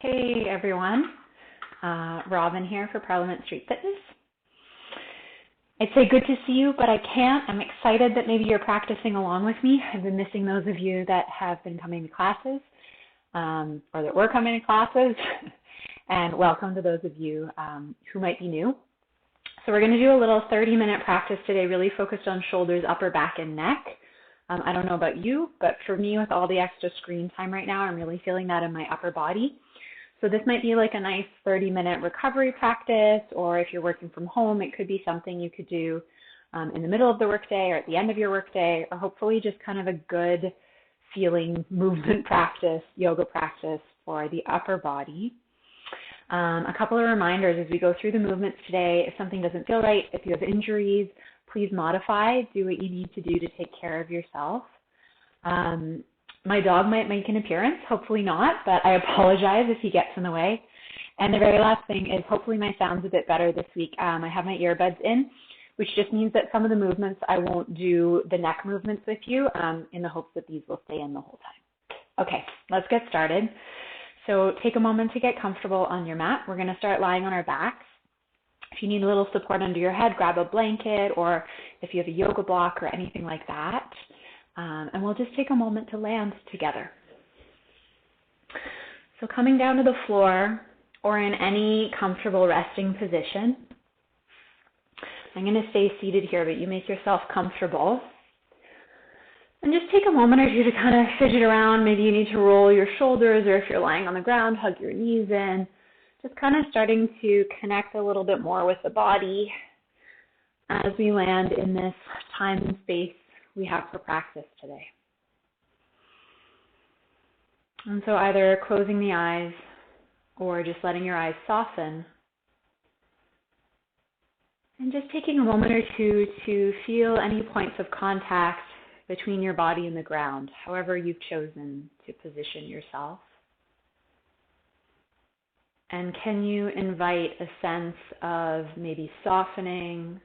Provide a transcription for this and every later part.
Hey everyone, Robin here for Parliament Street Fitness. I'd say good to see you, but I can't. I'm excited that maybe you're practicing along with me. I've been missing those of you that have been coming to classes or that were coming to classes, and welcome to those of you who might be new. So we're going to do a little 30-minute practice today, really focused on shoulders, upper back, and neck. I don't know about you, but for me, with all the extra screen time right now, I'm really feeling that in my upper body. So this might be like a nice 30-minute recovery practice, or if you're working from home, it could be something you could do in the middle of the workday or at the end of your workday, or hopefully just kind of a good feeling movement practice, yoga practice for the upper body. A couple of reminders as we go through the movements today. If something doesn't feel right, if you have injuries, please modify. Do what you need to do to take care of yourself. My dog might make an appearance, hopefully not, but I apologize if he gets in the way. And the very last thing is hopefully my sound's a bit better this week. I have my earbuds in, which just means that some of the movements I won't do the neck movements with you in the hopes that these will stay in the whole time. Okay, let's get started. So take a moment to get comfortable on your mat. We're going to start lying on our backs. If you need a little support under your head, grab a blanket, or if you have a yoga block or anything like that. And we'll just take a moment to land together. So coming down to the floor or in any comfortable resting position. I'm going to stay seated here, but you make yourself comfortable. And just take a moment or two to kind of fidget around. Maybe you need to roll your shoulders, or if you're lying on the ground, hug your knees in. Just kind of starting to connect a little bit more with the body as we land in this time and space we have for practice today. And so either closing the eyes or just letting your eyes soften. And just taking a moment or two to feel any points of contact between your body and the ground, however you've chosen to position yourself. And can you invite a sense of maybe softening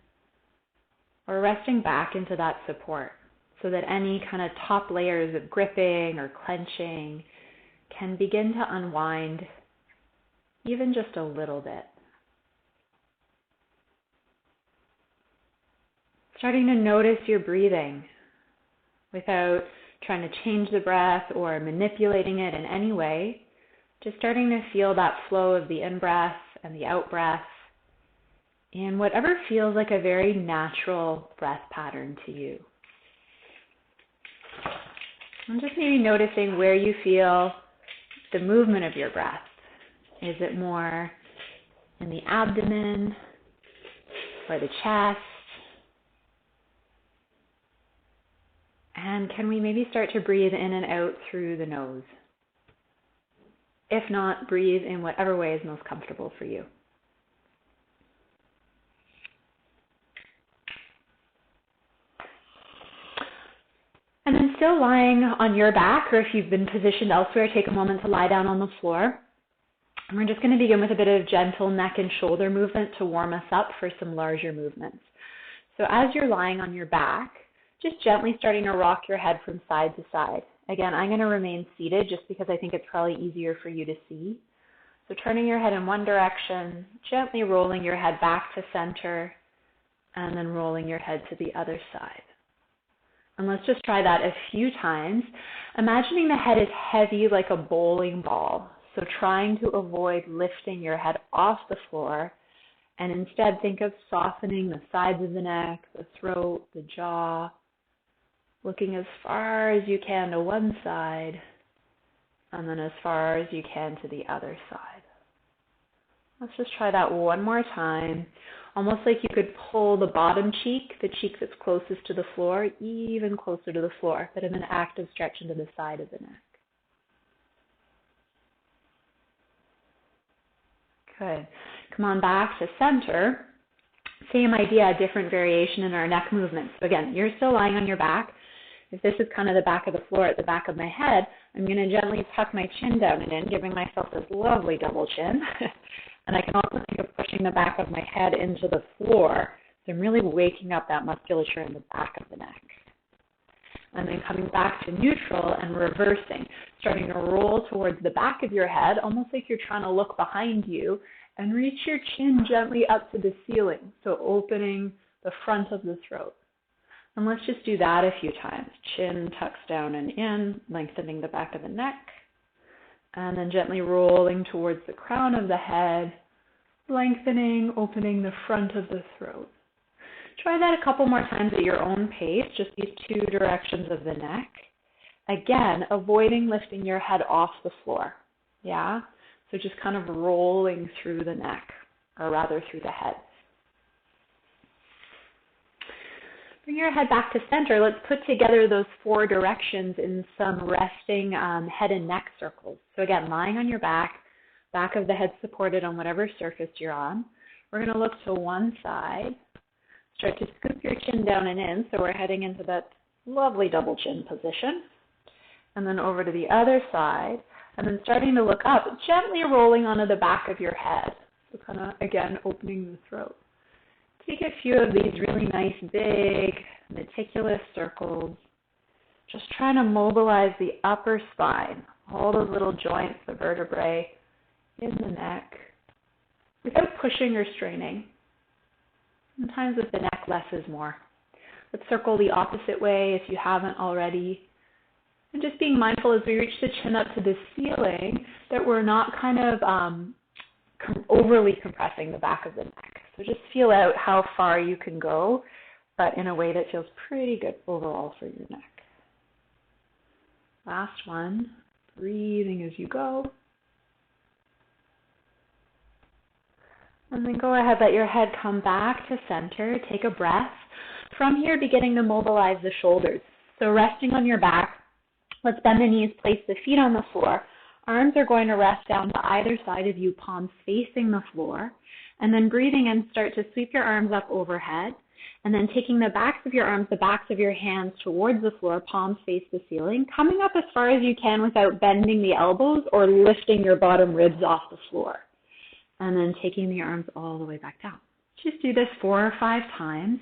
or resting back into that support so that any kind of top layers of gripping or clenching can begin to unwind even just a little bit. Starting to notice your breathing without trying to change the breath or manipulating it in any way. Just starting to feel that flow of the in-breath and the out-breath in whatever feels like a very natural breath pattern to you. And just maybe noticing where you feel the movement of your breath. Is it more in the abdomen or the chest? And can we maybe start to breathe in and out through the nose? If not, breathe in whatever way is most comfortable for you. And then still lying on your back, or if you've been positioned elsewhere, take a moment to lie down on the floor. And we're just going to begin with a bit of gentle neck and shoulder movement to warm us up for some larger movements. So as you're lying on your back, just gently starting to rock your head from side to side. Again, I'm going to remain seated just because I think it's probably easier for you to see. So turning your head in one direction, gently rolling your head back to center, and then rolling your head to the other side. And let's just try that a few times. Imagining the head is heavy like a bowling ball. So trying to avoid lifting your head off the floor, and instead think of softening the sides of the neck, the throat, the jaw, looking as far as you can to one side, and then as far as you can to the other side. Let's just try that one more time. Almost like you could pull the bottom cheek, the cheek that's closest to the floor, even closer to the floor, but in an active stretch into the side of the neck. Good. Come on back to center. Same idea, different variation in our neck movements. So again, you're still lying on your back. If this is kind of the back of the floor at the back of my head, I'm going to gently tuck my chin down and in, giving myself this lovely double chin. And I can also think of pushing the back of my head into the floor. So I'm really waking up that musculature in the back of the neck. and then coming back to neutral and reversing, starting to roll towards the back of your head, almost like you're trying to look behind you, and reach your chin gently up to the ceiling, so opening the front of the throat. And let's just do that a few times. Chin tucks down and in, lengthening the back of the neck, and then gently rolling towards the crown of the head, lengthening, opening the front of the throat. Try that a couple more times at your own pace, just these two directions of the neck. Again, avoiding lifting your head off the floor. Yeah? So just kind of rolling through the neck, or rather through the head. Bring your head back to center. Let's put together those four directions in some resting head and neck circles. So again, lying on your back of the head supported on whatever surface you're on. We're going to look to one side. Start to scoop your chin down and in, so we're heading into that lovely double chin position. And then over to the other side, and then starting to look up, gently rolling onto the back of your head. So kind of, again, opening the throat. Take a few of these really nice, big, meticulous circles. Just trying to mobilize the upper spine, all those little joints, the vertebrae in the neck, without pushing or straining. Sometimes with the neck, less is more. Let's circle the opposite way if you haven't already. And just being mindful as we reach the chin up to the ceiling that we're not kind of overly compressing the back of the neck. So just feel out how far you can go, but in a way that feels pretty good overall for your neck. Last one, breathing as you go. And then go ahead, let your head come back to center. Take a breath. From here, beginning to mobilize the shoulders. So resting on your back, let's bend the knees, place the feet on the floor. Arms are going to rest down to either side of you, palms facing the floor. And then breathing in, start to sweep your arms up overhead. And then taking the backs of your arms, the backs of your hands towards the floor, palms face the ceiling, coming up as far as you can without bending the elbows or lifting your bottom ribs off the floor. And then taking the arms all the way back down. Just do this 4 or 5 times,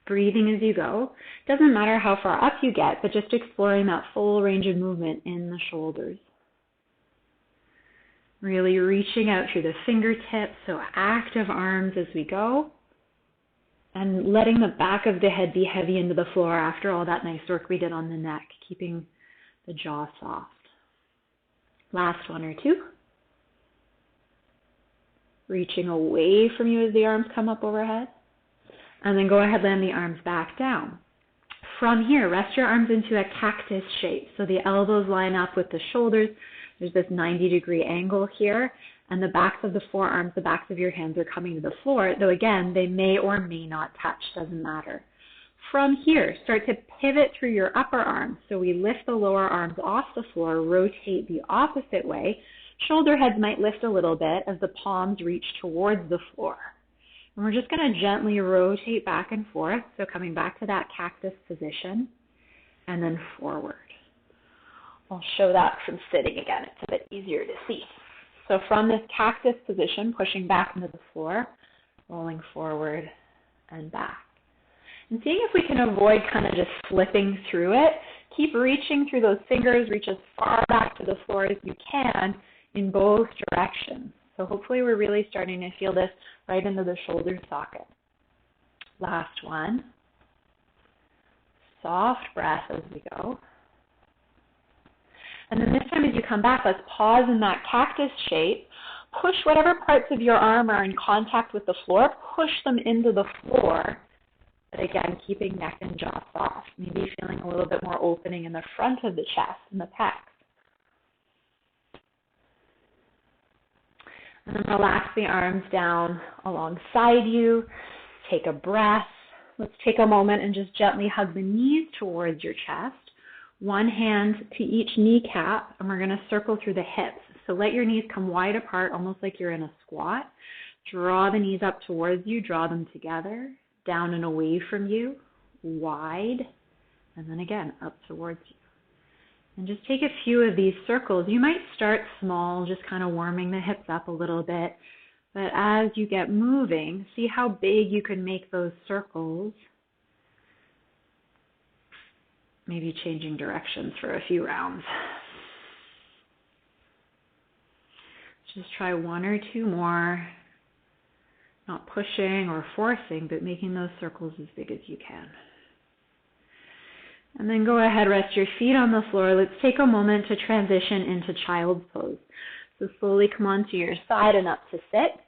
breathing as you go. Doesn't matter how far up you get, but just exploring that full range of movement in the shoulders. Really reaching out through the fingertips, so active arms as we go. And letting the back of the head be heavy into the floor after all that nice work we did on the neck, keeping the jaw soft. Last 1 or 2. Reaching away from you as the arms come up overhead. And then go ahead, land the arms back down. From here, rest your arms into a cactus shape. So the elbows line up with the shoulders. There's this 90-degree angle here. And the backs of the forearms, the backs of your hands are coming to the floor. Though again, they may or may not touch, doesn't matter. From here, start to pivot through your upper arms. So we lift the lower arms off the floor, rotate the opposite way. Shoulder heads might lift a little bit as the palms reach towards the floor. And we're just going to gently rotate back and forth, so coming back to that cactus position, and then forward. I'll show that from sitting again. It's a bit easier to see. So from this cactus position, pushing back into the floor, rolling forward and back. And seeing if we can avoid kind of just slipping through it. Keep reaching through those fingers, reach as far back to the floor as you can, in both directions. So hopefully we're really starting to feel this right into the shoulder socket. Last one. Soft breath as we go. And then this time as you come back, let's pause in that cactus shape. Push whatever parts of your arm are in contact with the floor, push them into the floor. But again, keeping neck and jaw soft. Maybe feeling a little bit more opening in the front of the chest and the pecs. And then relax the arms down alongside you. Take a breath. Let's take a moment and just gently hug the knees towards your chest. One hand to each kneecap, and we're going to circle through the hips. So let your knees come wide apart, almost like you're in a squat. Draw the knees up towards you. Draw them together, down and away from you, wide, and then again up towards you. And just take a few of these circles. You might start small, just kind of warming the hips up a little bit. But as you get moving, see how big you can make those circles. maybe changing directions for a few rounds. Just try one or two more, not pushing or forcing, but making those circles as big as you can. And then go ahead, rest your feet on the floor. Let's take a moment to transition into child's pose. So slowly come onto your side and up to sit.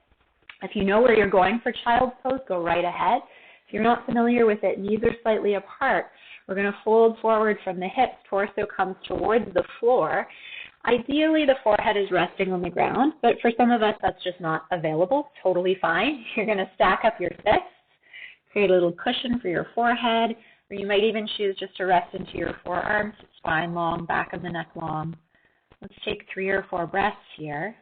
If you know where you're going for child's pose, go right ahead. If you're not familiar with it, knees are slightly apart. We're going to fold forward from the hips. Torso comes towards the floor. Ideally, the forehead is resting on the ground, but for some of us, that's just not available. Totally fine. You're going to stack up your fists, create a little cushion for your forehead, or you might even choose just to rest into your forearms, spine long, back of the neck long. Let's take 3 or 4 breaths here.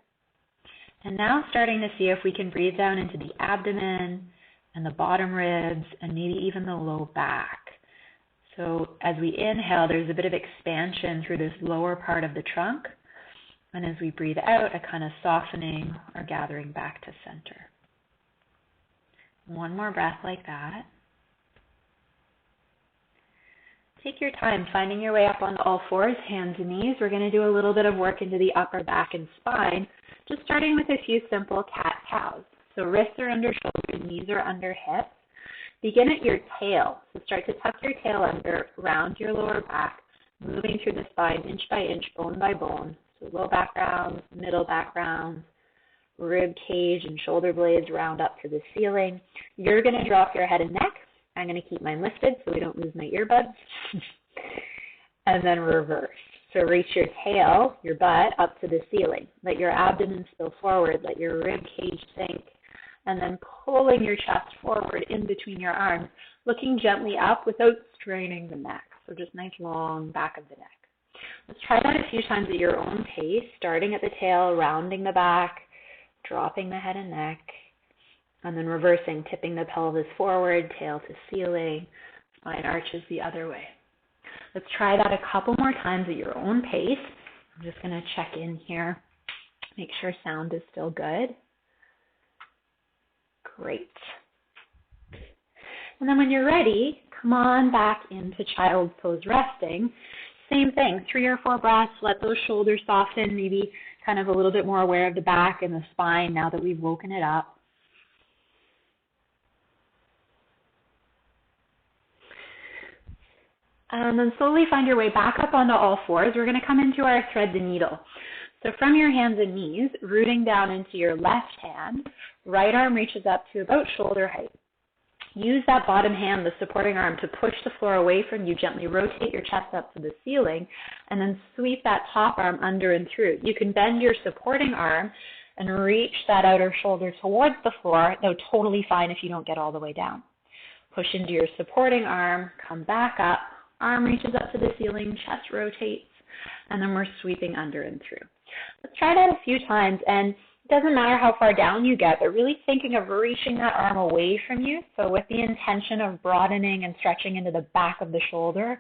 And now starting to see if we can breathe down into the abdomen and the bottom ribs and maybe even the low back. So as we inhale, there's a bit of expansion through this lower part of the trunk. And as we breathe out, a kind of softening or gathering back to center. One more breath like that. Take your time finding your way up onto all fours, hands and knees. We're going to do a little bit of work into the upper back and spine, just starting with a few simple cat-cows. So wrists are under shoulders, knees are under hips. Begin at your tail. So start to tuck your tail under, round your lower back, moving through the spine inch by inch, bone by bone. So low back rounds, middle back rounds, rib cage and shoulder blades round up to the ceiling. You're going to drop your head and neck. I'm going to keep mine lifted so we don't lose my earbuds. And then reverse. So reach your tail, your butt, up to the ceiling. Let your abdomen spill forward. Let your rib cage sink. And then pulling your chest forward in between your arms, looking gently up without straining the neck. So just nice long back of the neck. Let's try that a few times at your own pace, starting at the tail, rounding the back, dropping the head and neck, and then reversing, tipping the pelvis forward, tail to ceiling, spine arches the other way. Let's try that a couple more times at your own pace. I'm just going to check in here, make sure sound is still good. Great. And then when you're ready, come on back into child's pose resting. Same thing, 3 or 4 breaths, let those shoulders soften, maybe kind of a little bit more aware of the back and the spine now that we've woken it up. And then slowly find your way back up onto all fours. We're going to come into our thread the needle. So from your hands and knees, rooting down into your left hand, right arm reaches up to about shoulder height. Use that bottom hand, the supporting arm, to push the floor away from you. Gently rotate your chest up to the ceiling, and then sweep that top arm under and through. You can bend your supporting arm and reach that outer shoulder towards the floor, though totally fine if you don't get all the way down. Push into your supporting arm, come back up, arm reaches up to the ceiling, chest rotates, and then we're sweeping under and through. Let's try that a few times, and it doesn't matter how far down you get, but really thinking of reaching that arm away from you, so with the intention of broadening and stretching into the back of the shoulder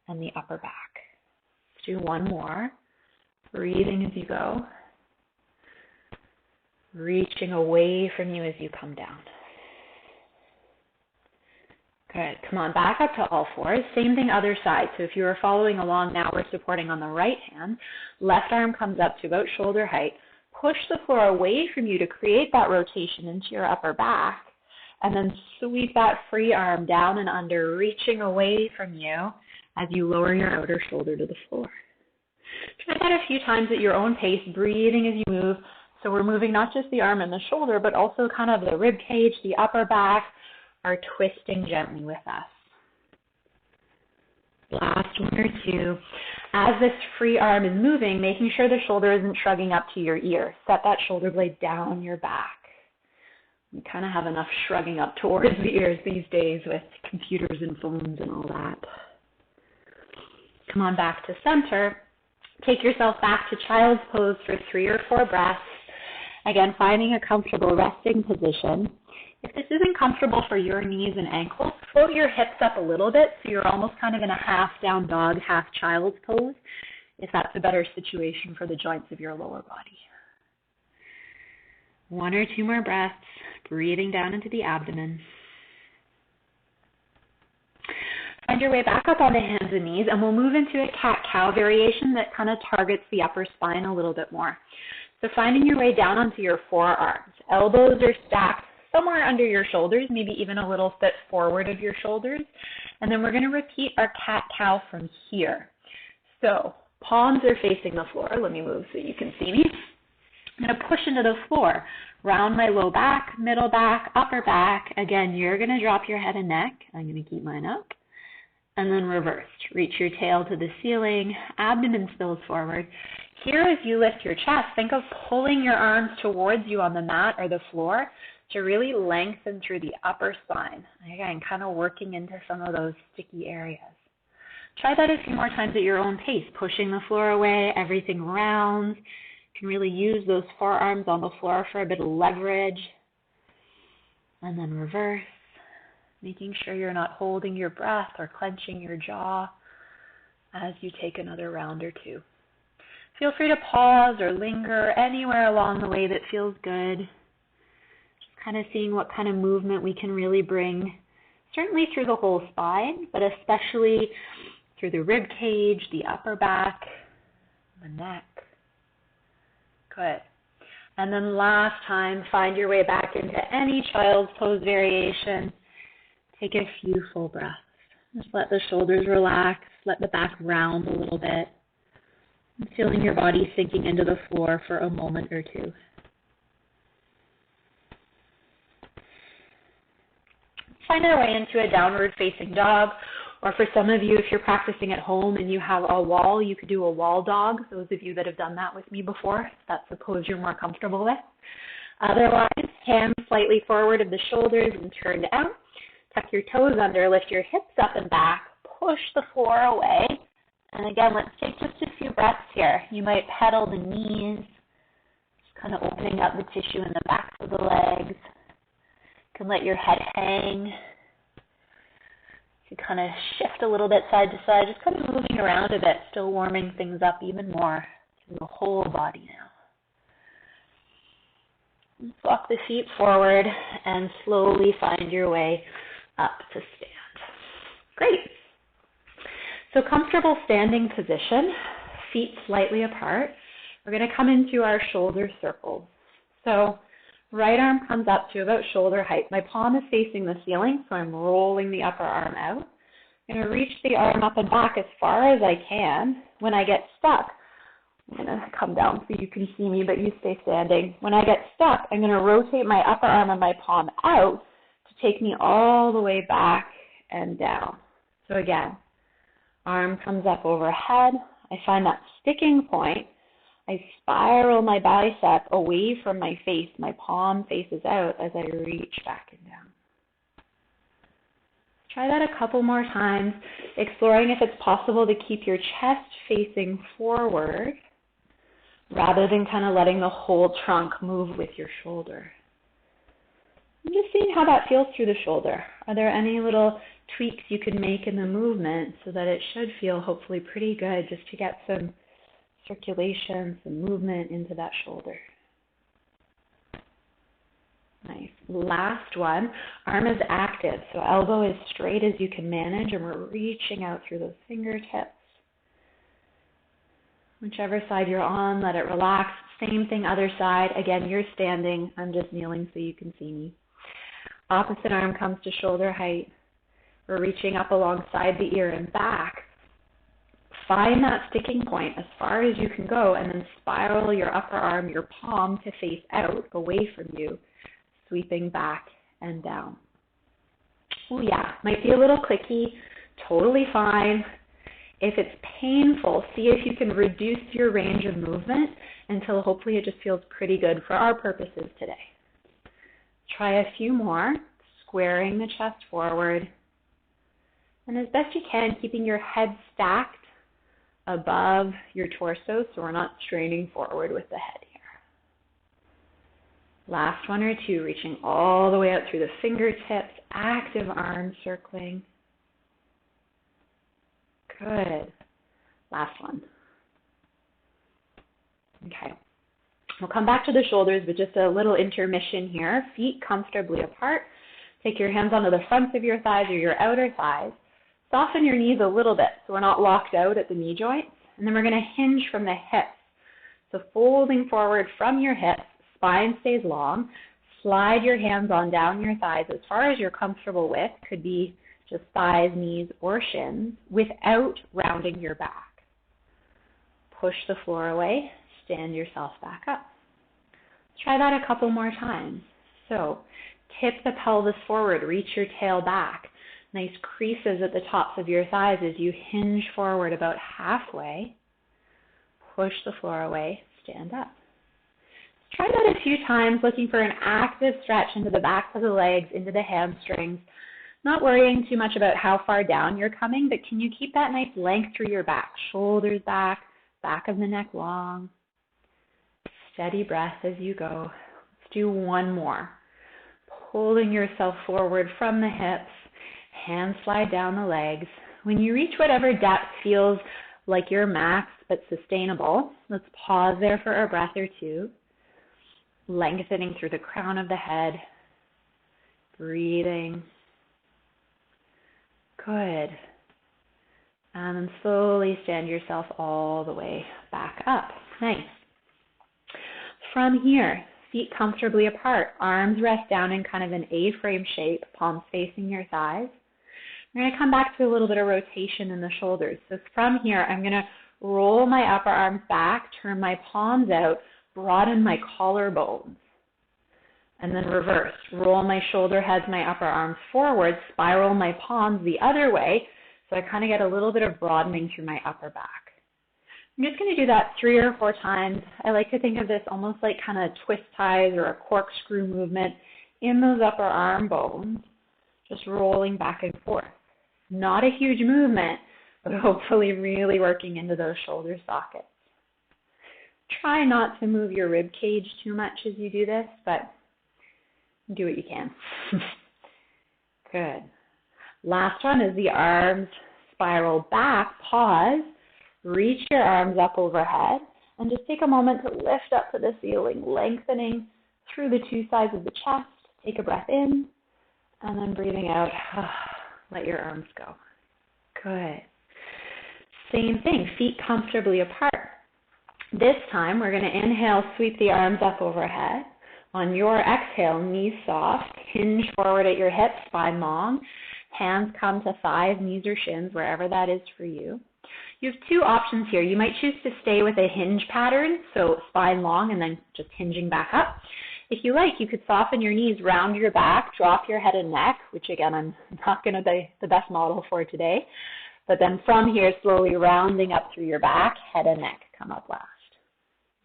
and the upper back. Let's do one more, breathing as you go, reaching away from you as you come down. Good. Come on, back up to all fours. Same thing other side. So if you were following along, now we're supporting on the right hand. Left arm comes up to about shoulder height. Push the floor away from you to create that rotation into your upper back. And then sweep that free arm down and under, reaching away from you as you lower your outer shoulder to the floor. Try that a few times at your own pace, breathing as you move. So we're moving not just the arm and the shoulder, but also kind of the rib cage, the upper back, are twisting gently with us. Last one or two. As this free arm is moving, making sure the shoulder isn't shrugging up to your ear. Set that shoulder blade down your back. We kind of have enough shrugging up towards the ears these days with computers and phones and all that. Come on back to center. Take yourself back to child's pose for 3 or 4 breaths. Again, finding a comfortable resting position. If this isn't comfortable for your knees and ankles, float your hips up a little bit so you're almost kind of in a half down dog, half child's pose, if that's a better situation for the joints of your lower body. 1 or 2 more breaths, breathing down into the abdomen. Find find your way back up on the hands and knees, and we'll move into a cat-cow variation that kind of targets the upper spine a little bit more. So finding your way down onto your forearms. Elbows are stacked somewhere under your shoulders, maybe even a little bit forward of your shoulders. And then we're going to repeat our cat-cow from here. So palms are facing the floor. Let me move so you can see me. I'm going to push into the floor. Round my low back, middle back, upper back. Again, you're going to drop your head and neck. I'm going to keep mine up. And then reversed. Reach your tail to the ceiling. Abdomen spills forward. Here, as you lift your chest, think of pulling your arms towards you on the mat or the floor to really lengthen through the upper spine. Again, kind of working into some of those sticky areas. Try that a few more times at your own pace, pushing the floor away, everything rounds. You can really use those forearms on the floor for a bit of leverage. And then reverse, making sure you're not holding your breath or clenching your jaw as you take another round or two. Feel free to pause or linger anywhere along the way that feels good. Just kind of seeing what kind of movement we can really bring, certainly through the whole spine, but especially through the rib cage, the upper back, the neck. Good. And then last time, find your way back into any child's pose variation. Take a few full breaths. Just let the shoulders relax, let the back round a little bit. And feeling your body sinking into the floor for a moment or two. Find our way into a downward facing dog, or for some of you, if you're practicing at home and you have a wall, you could do a wall dog. Those of you that have done that with me before, that's the pose you're more comfortable with. Otherwise, hands slightly forward of the shoulders and turned out. Tuck your toes under, lift your hips up and back, push the floor away. And again, let's take just a few breaths here. You might pedal the knees, just kind of opening up the tissue in the backs of the legs. You can let your head hang. You can kind of shift a little bit side to side, just kind of moving around a bit, still warming things up even more through the whole body now. Walk the feet forward and slowly find your way up to stand. Great. So comfortable standing position, feet slightly apart. We're going to come into our shoulder circles. So right arm comes up to about shoulder height. My palm is facing the ceiling, so I'm rolling the upper arm out. I'm going to reach the arm up and back as far as I can. When I get stuck, I'm going to come down so you can see me, but you stay standing. When I get stuck, I'm going to rotate my upper arm and my palm out to take me all the way back and down. So again, arm comes up overhead. I find that sticking point. I spiral my bicep away from my face. My palm faces out as I reach back and down. Try that a couple more times, exploring if it's possible to keep your chest facing forward rather than kind of letting the whole trunk move with your shoulder. I'm just seeing how that feels through the shoulder. Are there any little tweaks you can make in the movement so that it should feel hopefully pretty good just to get some circulation, some movement into that shoulder? Nice. Last one, arm is active, so elbow as straight as you can manage, and we're reaching out through those fingertips. Whichever side you're on, let it relax. Same thing, other side. Again, you're standing. I'm just kneeling so you can see me. Opposite arm comes to shoulder height. We're reaching up alongside the ear and back. Find that sticking point as far as you can go, and then spiral your upper arm, your palm to face out, away from you, sweeping back and down. Oh yeah, might be a little clicky, totally fine. If it's painful, see if you can reduce your range of movement until hopefully it just feels pretty good for our purposes today. Try a few more, squaring the chest forward. And as best you can, keeping your head stacked above your torso so we're not straining forward with the head here. Last one or two, reaching all the way out through the fingertips, active arm circling. Good. Last one. Okay. We'll come back to the shoulders, but just a little intermission here. Feet comfortably apart. Take your hands onto the fronts of your thighs or your outer thighs. Soften your knees a little bit so we're not locked out at the knee joints. And then we're going to hinge from the hips. So folding forward from your hips, spine stays long. Slide your hands on down your thighs as far as you're comfortable with. Could be just thighs, knees, or shins without rounding your back. Push the floor away. Stand yourself back up. Let's try that a couple more times. So tip the pelvis forward. Reach your tail back. Nice creases at the tops of your thighs as you hinge forward about halfway. Push the floor away. Stand up. Try that a few times, looking for an active stretch into the backs of the legs, into the hamstrings. Not worrying too much about how far down you're coming, but can you keep that nice length through your back? Shoulders back, back of the neck long. Steady breath as you go. Let's do one more. Pulling yourself forward from the hips. Hands slide down the legs. When you reach whatever depth feels like your max but sustainable, let's pause there for a breath or two. Lengthening through the crown of the head. Breathing. Good. And then slowly stand yourself all the way back up. Nice. From here, feet comfortably apart. Arms rest down in kind of an A-frame shape, palms facing your thighs. We're going to come back to a little bit of rotation in the shoulders. So from here, I'm going to roll my upper arms back, turn my palms out, broaden my collarbones, and then reverse. Roll my shoulder heads, my upper arms forward, spiral my palms the other way, so I kind of get a little bit of broadening through my upper back. I'm just going to do that 3 or 4 times. I like to think of this almost like kind of twist ties or a corkscrew movement in those upper arm bones, just rolling back and forth. Not a huge movement, but hopefully really working into those shoulder sockets. Try not to move your rib cage too much as you do this, but do what you can. Good. Last one is the arms spiral back. Pause. Reach your arms up overhead and just take a moment to lift up to the ceiling, lengthening through the 2 sides of the chest. Take a breath in and then breathing out. Let your arms go. Good. Same thing, feet comfortably apart. This time, we're going to inhale, sweep the arms up overhead. On your exhale, knees soft, hinge forward at your hips, spine long. Hands come to thighs, knees or shins, wherever that is for you. You have 2 options here. You might choose to stay with a hinge pattern, so spine long and then just hinging back up. If you like, you could soften your knees, round your back, drop your head and neck, which again, I'm not going to be the best model for today. But then from here, slowly rounding up through your back, head and neck come up last.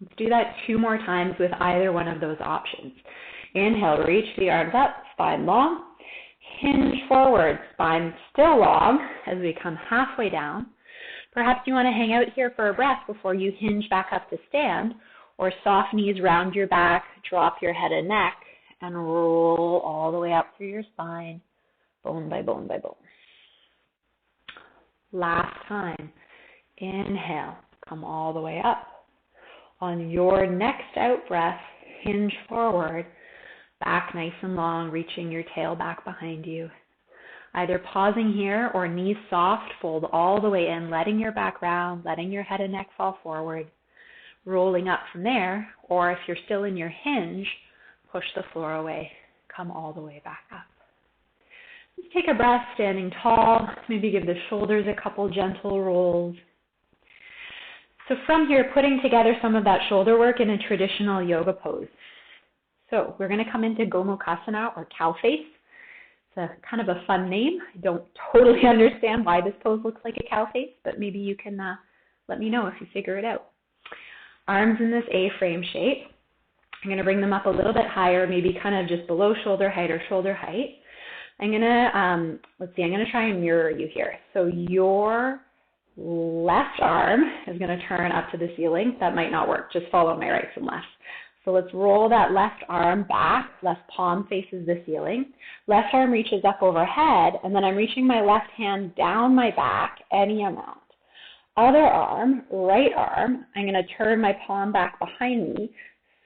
Let's do that 2 more times with either one of those options. Inhale, reach the arms up, spine long. Hinge forward, spine still long as we come halfway down. Perhaps you want to hang out here for a breath before you hinge back up to stand, or soft knees, round your back, drop your head and neck, and roll all the way up through your spine, bone by bone by bone. Last time. Inhale, come all the way up. On your next out breath, hinge forward, back nice and long, reaching your tail back behind you. Either pausing here or knees soft, fold all the way in, letting your back round, letting your head and neck fall forward, rolling up from there, or if you're still in your hinge, push the floor away, come all the way back up. Just take a breath, standing tall, maybe give the shoulders a couple gentle rolls. So from here, putting together some of that shoulder work in a traditional yoga pose. So we're going to come into Gomukhasana, or cow face. It's a kind of a fun name. I don't totally understand why this pose looks like a cow face, but maybe you can let me know if you figure it out. Arms in this A-frame shape. I'm going to bring them up a little bit higher, maybe kind of just below shoulder height or shoulder height. I'm going to, I'm going to try and mirror you here. So your left arm is going to turn up to the ceiling. That might not work. Just follow my right from left. So let's roll that left arm back. Left palm faces the ceiling. Left arm reaches up overhead, and then I'm reaching my left hand down my back, any amount. Other arm, right arm, I'm going to turn my palm back behind me,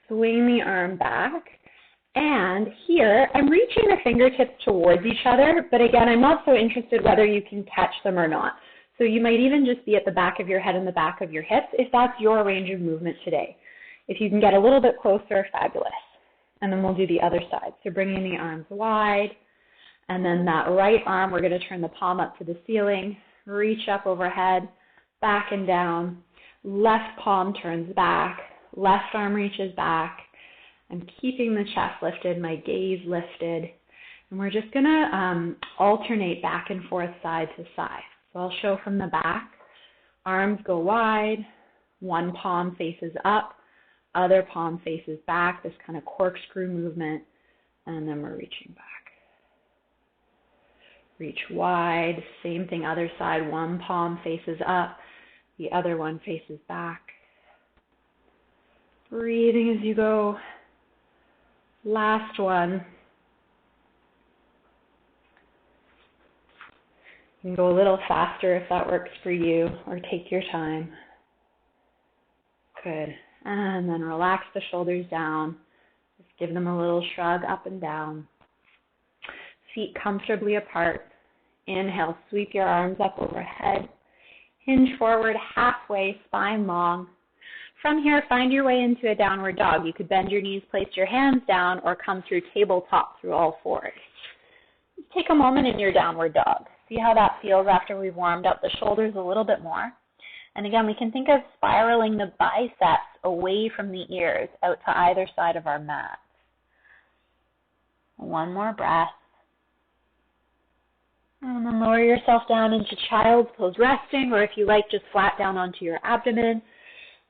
swing the arm back, And here, I'm reaching the fingertips towards each other, but again, I'm not so interested whether you can catch them or not. So you might even just be at the back of your head and the back of your hips if that's your range of movement today. If you can get a little bit closer, fabulous. And then we'll do the other side. So bringing the arms wide, and then that right arm, we're going to turn the palm up to the ceiling, reach up overhead, back and down. Left palm turns back, left arm reaches back. I'm keeping the chest lifted, my gaze lifted. And we're just going to alternate back and forth, side to side. So I'll show from the back. Arms go wide, one palm faces up, other palm faces back, this kind of corkscrew movement, and then we're reaching back. Reach wide, same thing other side, one palm faces up, the other one faces back. Breathing as you go. Last one. You can go a little faster if that works for you, or take your time. Good. And then relax the shoulders down. Just give them a little shrug up and down. Feet comfortably apart. Inhale, sweep your arms up overhead. Hinge forward halfway, spine long. From here, find your way into a downward dog. You could bend your knees, place your hands down, or come through tabletop through all fours. Take a moment in your downward dog. See how that feels after we've warmed up the shoulders a little bit more. And again, we can think of spiraling the biceps away from the ears out to either side of our mat. One more breath. And then lower yourself down into child's pose resting, or if you like, just flat down onto your abdomen.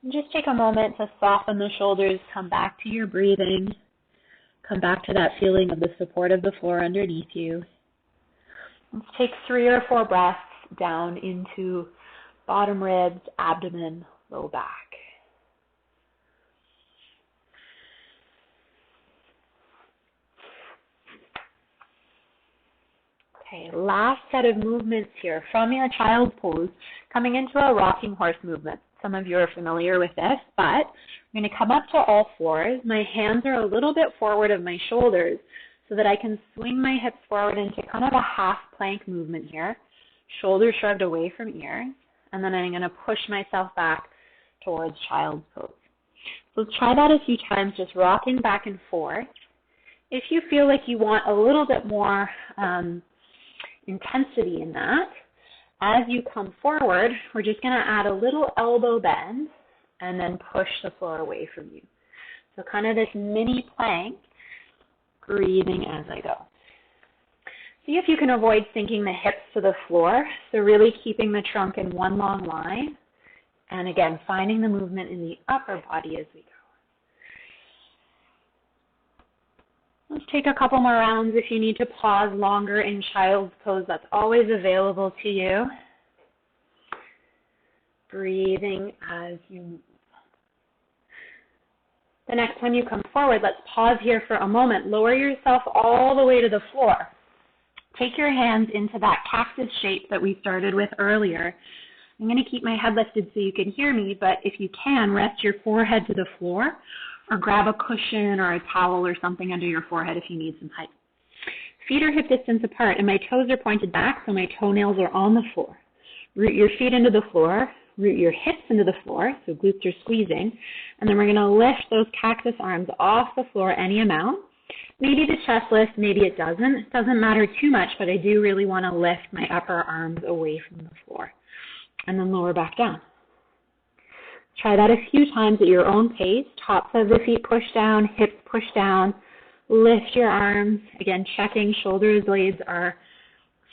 And just take a moment to soften the shoulders, come back to your breathing, come back to that feeling of the support of the floor underneath you. Let's take 3 or 4 breaths down into bottom ribs, abdomen, low back. Okay, last set of movements here from your child's pose, coming into a rocking horse movement. Some of you are familiar with this, but I'm going to come up to all fours. My hands are a little bit forward of my shoulders so that I can swing my hips forward into kind of a half plank movement here. Shoulders shrugged away from ears. And then I'm going to push myself back towards child's pose. So try that a few times, just rocking back and forth. If you feel like you want a little bit more intensity in that, as you come forward, we're just going to add a little elbow bend and then push the floor away from you. So kind of this mini plank, breathing as I go. See if you can avoid sinking the hips to the floor, so really keeping the trunk in one long line, and again, finding the movement in the upper body as we go. Let's take a couple more rounds. If you need to pause longer in child's pose, that's always available to you. Breathing as you move. The next time you come forward, let's pause here for a moment. Lower yourself all the way to the floor. Take your hands into that cactus shape that we started with earlier. I'm going to keep my head lifted so you can hear me, but if you can, rest your forehead to the floor or grab a cushion or a towel or something under your forehead if you need some height. Feet are hip distance apart, and my toes are pointed back, so my toenails are on the floor. Root your feet into the floor. Root your hips into the floor, so glutes are squeezing. And then we're going to lift those cactus arms off the floor any amount. Maybe the chest lifts, maybe it doesn't. It doesn't matter too much, but I do really want to lift my upper arms away from the floor. And then lower back down. Try that a few times at your own pace. Tops of the feet push down, hips push down. Lift your arms. Again, checking shoulder blades are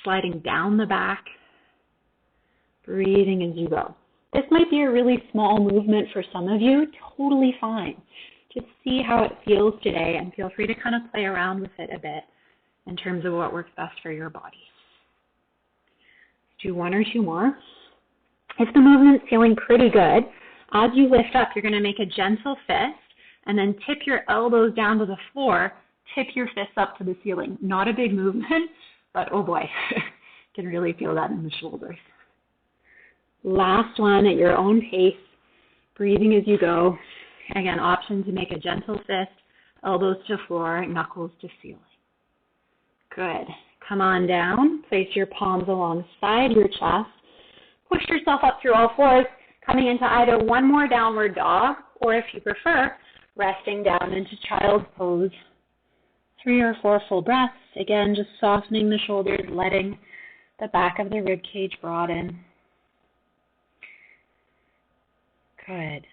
sliding down the back. Breathing as you go. This might be a really small movement for some of you. Totally fine. Just see how it feels today and feel free to kind of play around with it a bit in terms of what works best for your body. Do 1 or 2 more. If the movement's feeling pretty good, as you lift up, you're going to make a gentle fist and then tip your elbows down to the floor, tip your fists up to the ceiling. Not a big movement, but oh boy, can really feel that in the shoulders. Last one at your own pace, breathing as you go. Again, option to make a gentle fist, elbows to floor, knuckles to ceiling. Good. Come on down. Place your palms alongside your chest. Push yourself up through all fours, coming into either one more downward dog, or if you prefer, resting down into child's pose. 3 or 4 full breaths. Again, just softening the shoulders, letting the back of the rib cage broaden. Good.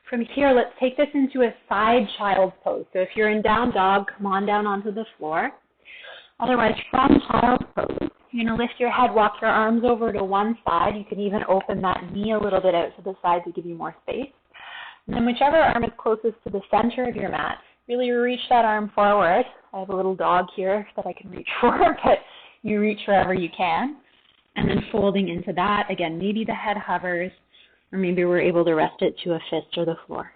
From here, let's take this into a side child's pose. So if you're in down dog, come on down onto the floor. Otherwise, from child's pose, you're going to lift your head, walk your arms over to one side. You can even open that knee a little bit out to the side to give you more space. And then whichever arm is closest to the center of your mat, really reach that arm forward. I have a little dog here that I can reach for, but you reach wherever you can. And then folding into that, again, maybe the head hovers, or maybe we're able to rest it to a fist or the floor.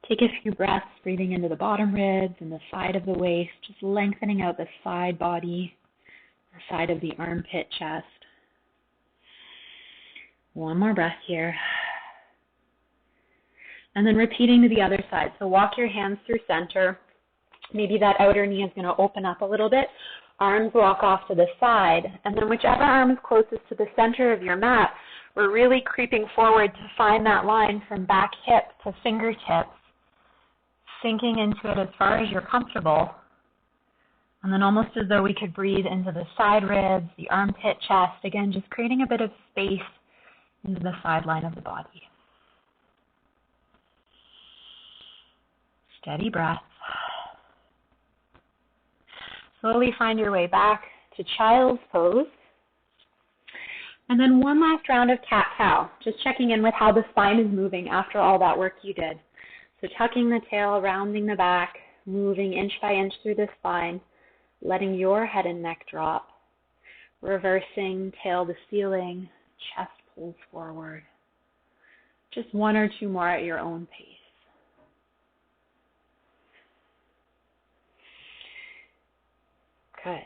Take a few breaths, breathing into the bottom ribs and the side of the waist, just lengthening out the side body, or side of the armpit chest. One more breath here. And then repeating to the other side. So walk your hands through center. Maybe that outer knee is going to open up a little bit. Arms walk off to the side. And then whichever arm is closest to the center of your mat, we're really creeping forward to find that line from back hip to fingertips, sinking into it as far as you're comfortable. And then almost as though we could breathe into the side ribs, the armpit chest, again, just creating a bit of space into the sideline of the body. Steady breath. Slowly find your way back to child's pose. And then one last round of cat-cow, just checking in with how the spine is moving after all that work you did. So tucking the tail, rounding the back, moving inch by inch through the spine, letting your head and neck drop, reversing tail to ceiling, chest pulls forward. Just 1 or 2 more at your own pace. Good.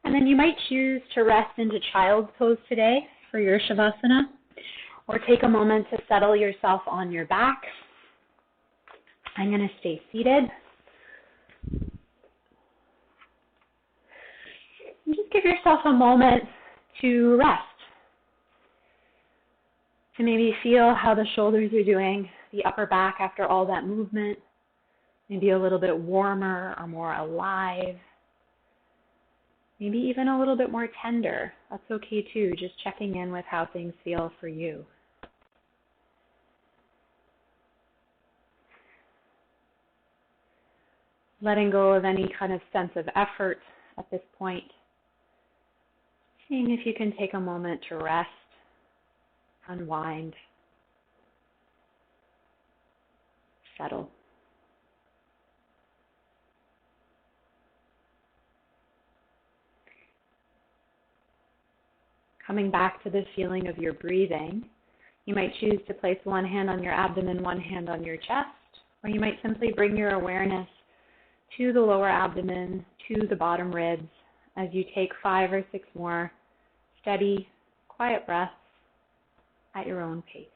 And then you might choose to rest into child's pose today for your Shavasana, or take a moment to settle yourself on your back. I'm going to stay seated. And just give yourself a moment to rest, to maybe feel how the shoulders are doing, the upper back after all that movement, maybe a little bit warmer or more alive. Maybe even a little bit more tender. That's okay too, just checking in with how things feel for you. Letting go of any kind of sense of effort at this point. Seeing if you can take a moment to rest, unwind, settle. Coming back to the feeling of your breathing, you might choose to place one hand on your abdomen, one hand on your chest, or you might simply bring your awareness to the lower abdomen, to the bottom ribs, as you take 5 or 6 more steady, quiet breaths at your own pace.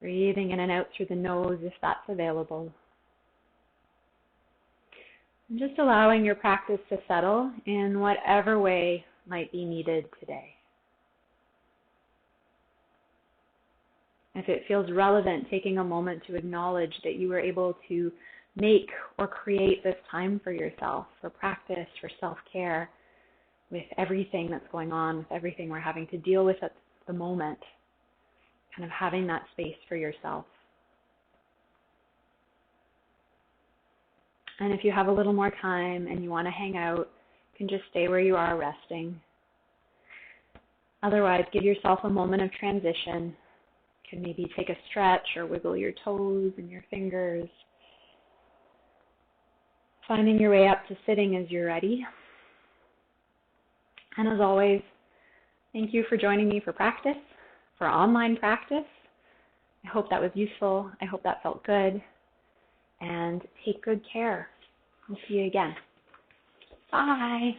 Breathing in and out through the nose if that's available. And just allowing your practice to settle in whatever way might be needed today. If it feels relevant, taking a moment to acknowledge that you were able to make or create this time for yourself, for practice, for self-care, with everything that's going on, with everything we're having to deal with at the moment, kind of having that space for yourself. And if you have a little more time and you want to hang out, you can just stay where you are resting. Otherwise, give yourself a moment of transition. You can maybe take a stretch or wiggle your toes and your fingers. Finding your way up to sitting as you're ready. And as always, thank you for joining me for practice, for online practice. I hope that was useful. I hope that felt good. And take good care. We'll see you again. Bye.